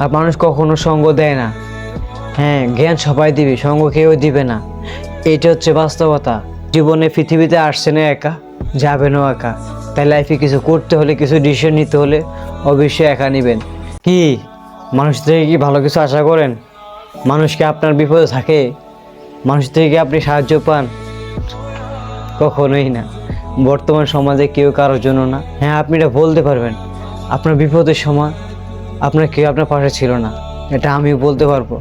আর মানুষ কখনো সঙ্গ দেয় না। হ্যাঁ, জ্ঞান সবাই দিবে, সঙ্গ কেউ দিবে না। এটা হচ্ছে বাস্তবতা। জীবনে পৃথিবীতে আসছে না একা, যাবেনও একা। তাই লাইফে কিছু করতে হলে, কিছু ডিসিশন নিতে হলে অবশ্যই একা নেবেন। কি মানুষ থেকে কি ভালো কিছু আশা করেন? মানুষকে আপনার বিপদে থাকে, মানুষ থেকে কি আপনি সাহায্য পান? কখনোই না। বর্তমান সমাজে কেউ কারোর জন্য না। হ্যাঁ, আপনি এটা বলতে পারবেন আপনার বিপদের সময় আপনার কেউ আপনার পাশে ছিল না, এটা আমিও বলতে পারবো।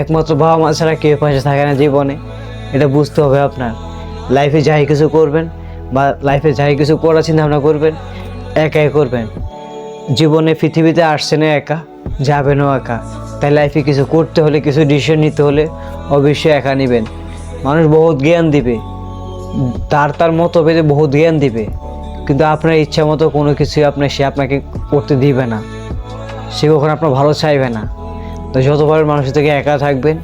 একমাত্র বাবা মা ছাড়া কেউ পাশে থাকে না জীবনে, এটা বুঝতে হবে আপনার। লাইফে যাই কিছু করবেন বা লাইফে যাই কিছু করার চিন্তা ভাবনা করবেন, একাই করবেন। জীবনে পৃথিবীতে আসছে না একা, যাবেনও একা। তাই লাইফে কিছু করতে হলে, কিছু ডিসিশন নিতে হলে অবশ্যই একা নেবেন। মানুষ বহুত জ্ঞান দিবে, তার মতভেদে বহুত জ্ঞান দিবে, কিন্তু আপনার ইচ্ছা মতো কোনো কিছুই সে আপনাকে করতে দিবে না। সে কখনো আপনার ভালো চাইবে না। তো যতবার মানুষের থেকে একা থাকবেন,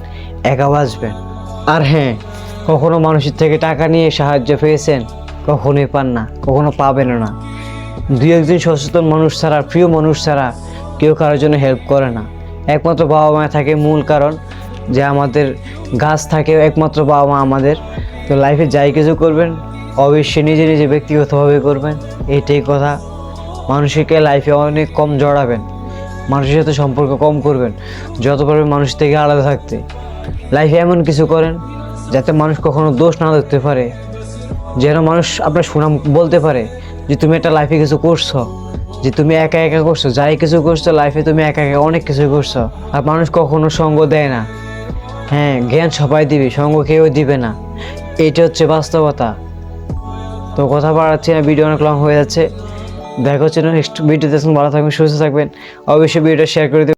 একা বাঁচবেন। আর হ্যাঁ, কখনো মানুষের থেকে টাকা নিয়ে সাহায্য পেয়েছেন? কখনোই পান না, কখনো পাবেনও না। দুই একজন সচেতন মানুষ ছাড়া, প্রিয় মানুষ ছাড়া কেউ কারোর জন্য হেল্প করে না। একমাত্র বাবা মা থাকে মূল কারণ, যে আমাদের গাছ থাকে একমাত্র বাবা মা আমাদের। তো লাইফে যাই কিছু করবেন অবশ্যই নিজে নিজে ব্যক্তিগতভাবে করবেন, এইটাই কথা। মানুষকে লাইফে অনেক কম জড়াবেন, মানুষের সাথে সম্পর্ক কম করবেন, যত পারবেন মানুষ থেকে আলাদা থাকতে। লাইফে এমন কিছু করেন যাতে মানুষ কখনো দোষ না দেখতে পারে, যেন মানুষ আপনার সুনাম বলতে পারে যে তুমি একটা লাইফে কিছু করছো, যে তুমি একা একা করছো, যাই কিছু করছো লাইফে তুমি একা একা অনেক কিছু করছো। আর মানুষ কখনো সঙ্গ দেয় না। হ্যাঁ, জ্ঞান সবাই দিবে, সঙ্গ কেউ দিবে না। এটা হচ্ছে বাস্তবতা। তো কথা বাড়াচ্ছি না, ভিডিও অনেক লং হয়ে যাচ্ছে। দেখা হচ্ছে নেক্সট ভিডিওতে। ভালো থাকবেন, সুস্থ থাকবেন, অবশ্যই ভিডিওটা শেয়ার করে দেবেন।